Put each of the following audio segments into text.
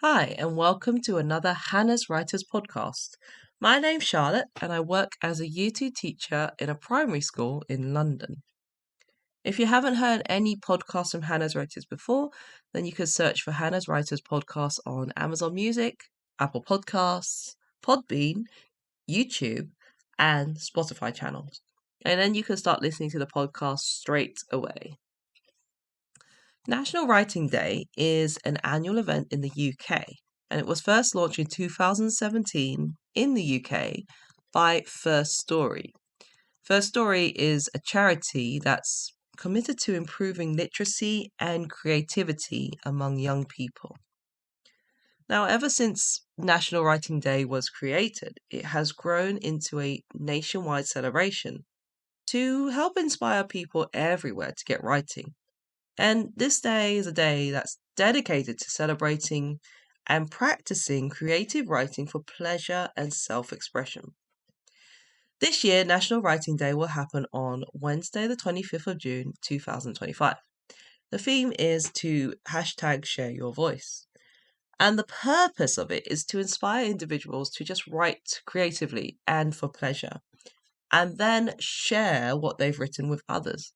Hi, and welcome to another Hanaz Writers podcast. My name's Charlotte, and I work as a Year 2 teacher in a primary school in London. If you haven't heard any podcasts from Hanaz Writers before, then you can search for Hanaz Writers podcast on Amazon Music, Apple Podcasts, Podbean, YouTube, and Spotify channels. And then you can start listening to the podcast straight away. National Writing Day is an annual event in the UK, and it was first launched in 2017 in the UK by First Story. First Story is a charity that's committed to improving literacy and creativity among young people. Now, ever since National Writing Day was created, it has grown into a nationwide celebration to help inspire people everywhere to get writing. And this day is a day that's dedicated to celebrating and practicing creative writing for pleasure and self expression. This year, National Writing Day will happen on Wednesday, the 25th of June, 2025. The theme is to hashtag share your voice. And the purpose of it is to inspire individuals to just write creatively and for pleasure, and then share what they've written with others.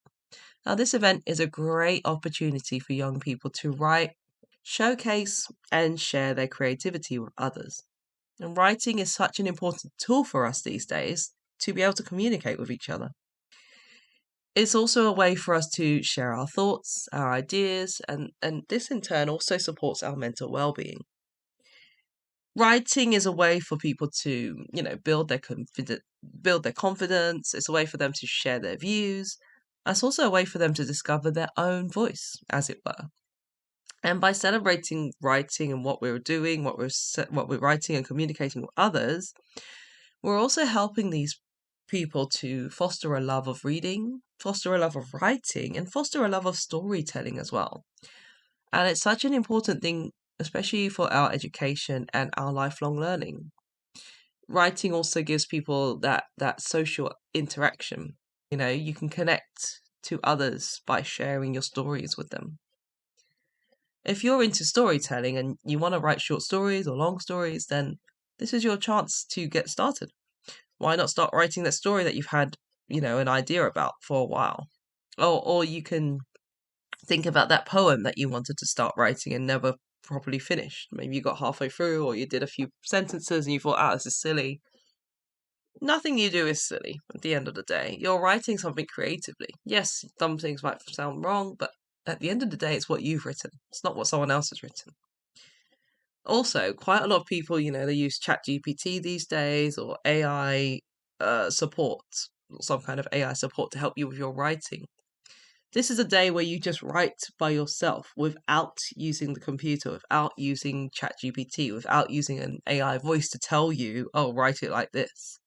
Now, this event is a great opportunity for young people to write, showcase, and share their creativity with others. And writing is such an important tool for us these days to be able to communicate with each other. It's also a way for us to share our thoughts, our ideas, and this in turn also supports our mental well-being. Writing is a way for people to, build their confidence. It's a way for them to share their views. It's also a way for them to discover their own voice, as it were. And by celebrating writing and what we're doing, what we're writing and communicating with others, we're also helping these people to foster a love of reading, foster a love of writing, and foster a love of storytelling as well. And it's such an important thing, especially for our education and our lifelong learning. Writing also gives people that social interaction. You can connect to others by sharing your stories with them. If you're into storytelling and you want to write short stories or long stories, then this is your chance to get started. Why not start writing that story that you've had, an idea about for a while? Or you can think about that poem that you wanted to start writing and never properly finished. Maybe you got halfway through, or you did a few sentences and you thought, this is silly. Nothing you do is silly at the end of the day. You're writing something creatively. Yes, some things might sound wrong, but at the end of the day, it's what you've written. It's not what someone else has written. Also, quite a lot of people, they use ChatGPT these days or AI support, some kind of AI support to help you with your writing. This is a day where you just write by yourself without using the computer, without using ChatGPT, without using an AI voice to tell you, write it like this.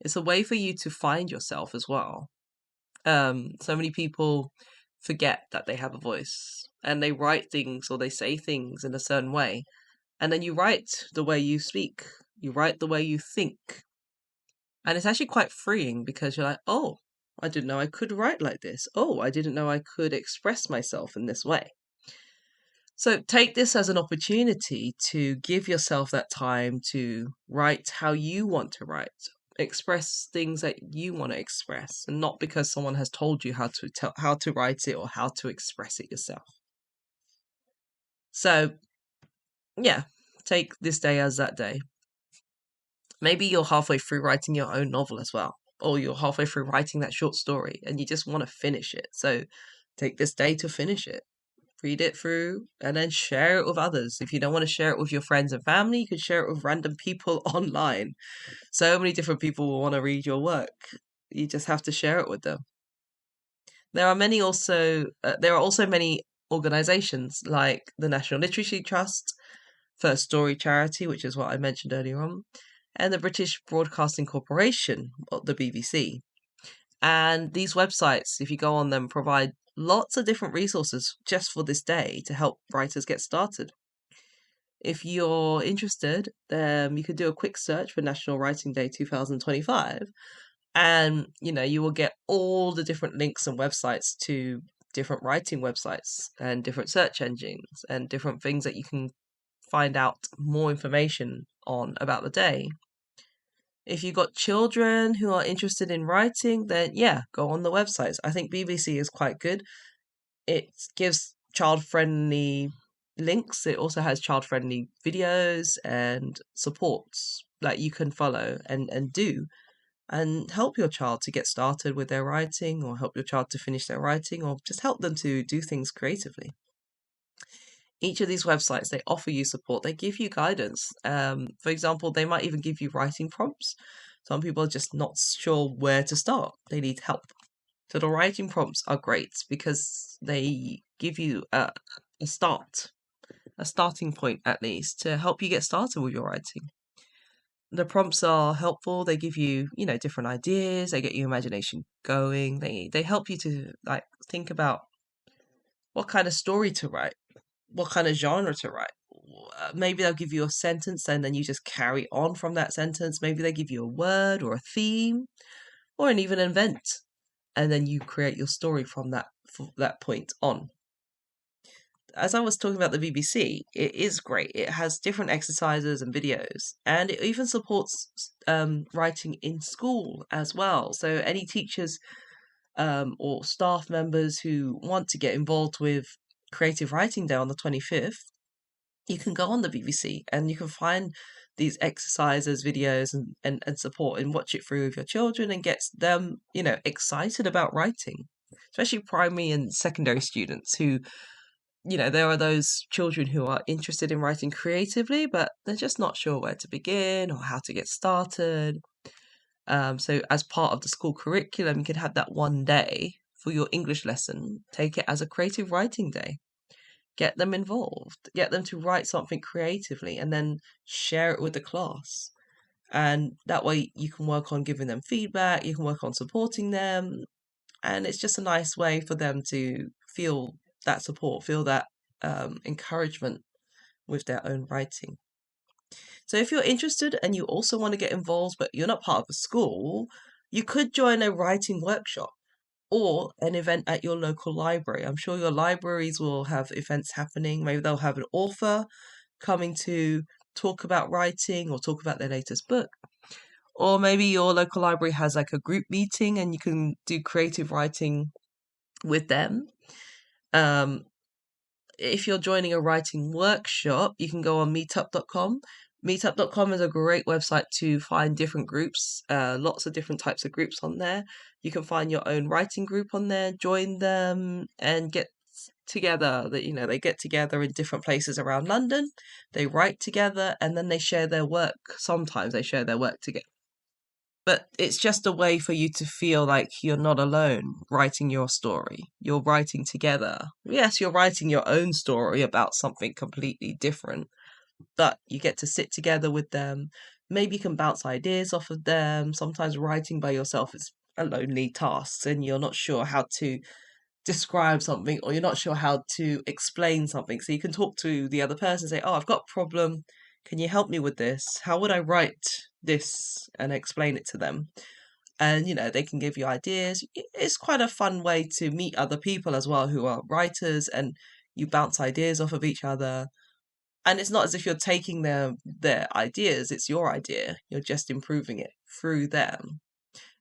It's a way for you to find yourself as well. So many people forget that they have a voice and they write things or they say things in a certain way. And then you write the way you speak, you write the way you think. And it's actually quite freeing because you're like, I didn't know I could write like this. I didn't know I could express myself in this way. So take this as an opportunity to give yourself that time to write how you want to write, express things that you want to express, and not because someone has told you how to write it or how to express it yourself. So, yeah, take this day as that day. Maybe you're halfway through writing your own novel as well, or you're halfway through writing that short story and you just want to finish it. So take this day to finish it. Read it through and then share it with others. If you don't want to share it with your friends and family, you can share it with random people online. So many different people will want to read your work. You just have to share it with them. There are also many organizations like the National Literacy Trust, First Story Charity, which is what I mentioned earlier on, and the British Broadcasting Corporation, or the BBC. And these websites, if you go on them, provide lots of different resources just for this day to help writers get started. If you're interested, you could do a quick search for National Writing Day 2025, and you will get all the different links and websites to different writing websites and different search engines and different things that you can find out more information on about the day. If you've got children who are interested in writing, then yeah, go on the websites. I think BBC is quite good. It gives child-friendly links. It also has child-friendly videos and supports that you can follow and do and help your child to get started with their writing, or help your child to finish their writing, or just help them to do things creatively. Each of these websites, they offer you support, they give you guidance. For example, they might even give you writing prompts. Some people are just not sure where to start, they need help. So the writing prompts are great because they give you a starting point at least, to help you get started with your writing. The prompts are helpful. They give you, different ideas. They get your imagination going. They help you to think about what kind of story to write, what kind of genre to write. Maybe they'll give you a sentence and then you just carry on from that sentence. Maybe they give you a word or a theme or even an event, and then you create your story from that point on. As I was talking about the BBC, it is great. It has different exercises and videos, and it even supports writing in school as well. So any teachers or staff members who want to get involved with Creative Writing Day on the 25th, you can go on the BBC and you can find these exercises, videos, and support, and watch it through with your children and get them, excited about writing, especially primary and secondary students who, there are those children who are interested in writing creatively, but they're just not sure where to begin or how to get started. So as part of the school curriculum, you could have that one day for your English lesson. Take it as a creative writing day. Get them involved. Get them to write something creatively and then share it with the class. And that way you can work on giving them feedback, you can work on supporting them. And it's just a nice way for them to feel that support, feel that encouragement with their own writing. So if you're interested and you also want to get involved, but you're not part of a school, you could join a writing workshop or an event at your local library. I'm sure your libraries will have events happening. Maybe they'll have an author coming to talk about writing or talk about their latest book. Or maybe your local library has like a group meeting and you can do creative writing with them. If you're joining a writing workshop, you can go on meetup.com. Meetup.com is a great website to find different groups, lots of different types of groups on there. You can find your own writing group on there, join them, and get together. They get together in different places around London. They write together and then they share their work. Sometimes they share their work together. But it's just a way for you to feel like you're not alone writing your story. You're writing together. Yes, you're writing your own story about something completely different, but you get to sit together with them. Maybe you can bounce ideas off of them. Sometimes writing by yourself is a lonely task and you're not sure how to describe something, or you're not sure how to explain something. So you can talk to the other person and say, oh, I've got a problem. Can you help me with this? How would I write this? And explain it to them. And, they can give you ideas. It's quite a fun way to meet other people as well who are writers, and you bounce ideas off of each other. And it's not as if you're taking their ideas, it's your idea. You're just improving it through them.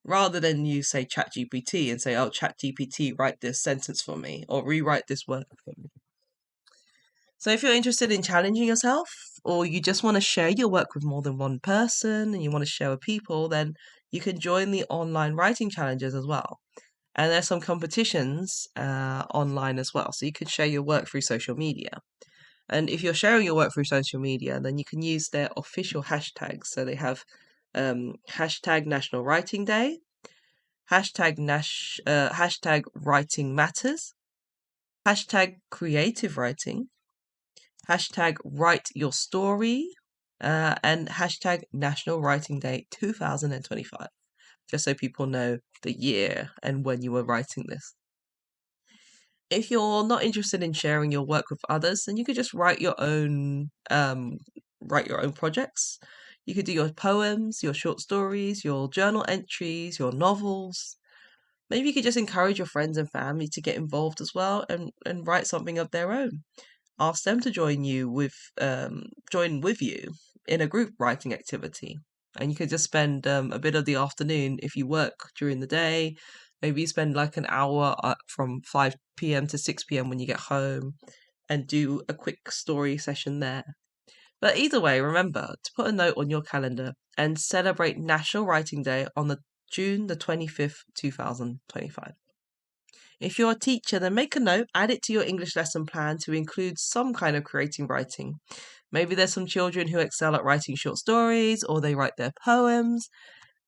Rather than you say ChatGPT and say, oh, ChatGPT, write this sentence for me or rewrite this word for me. So if you're interested in challenging yourself, or you just want to share your work with more than one person and you want to share with people, then you can join the online writing challenges as well. And there's some competitions online as well. So you can share your work through social media. And if you're sharing your work through social media, then you can use their official hashtags. So they have hashtag National Writing Day, hashtag Writing Matters, hashtag Creative Writing, hashtag Write Your Story, and hashtag National Writing Day 2025, just so people know the year and when you were writing this. If you're not interested in sharing your work with others, then you could just write your own projects. You could do your poems, your short stories, your journal entries, your novels. Maybe you could just encourage your friends and family to get involved as well and write something of their own. ask them to join with you in a group writing activity. And you could just spend a bit of the afternoon if you work during the day. Maybe you spend like an hour from 5 p.m. to 6 p.m. when you get home and do a quick story session there. But either way, remember to put a note on your calendar and celebrate National Writing Day on June the 25th, 2025. If you're a teacher, then make a note, add it to your English lesson plan to include some kind of creative writing. Maybe there's some children who excel at writing short stories or they write their poems,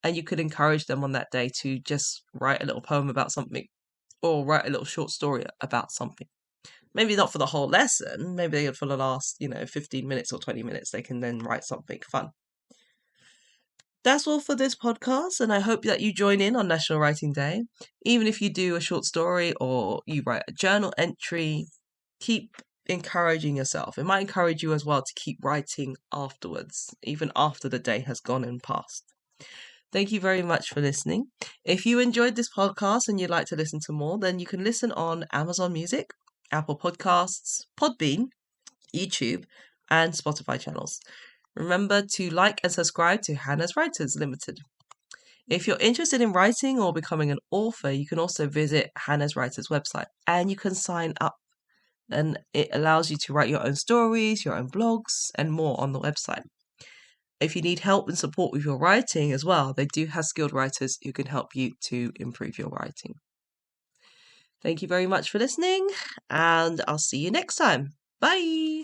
and you could encourage them on that day to just write a little poem about something or write a little short story about something. Maybe not for the whole lesson, maybe for the last, 15 minutes or 20 minutes, they can then write something fun. That's all for this podcast, and I hope that you join in on National Writing Day. Even if you do a short story or you write a journal entry, keep encouraging yourself. It might encourage you as well to keep writing afterwards, even after the day has gone and passed. Thank you very much for listening. If you enjoyed this podcast and you'd like to listen to more, then you can listen on Amazon Music, Apple Podcasts, Podbean, YouTube, and Spotify channels. Remember to like and subscribe to Hanaz Writers Limited. If you're interested in writing or becoming an author, you can also visit Hanaz Writers website and you can sign up. And it allows you to write your own stories, your own blogs, and more on the website. If you need help and support with your writing as well, they do have skilled writers who can help you to improve your writing. Thank you very much for listening, and I'll see you next time. Bye!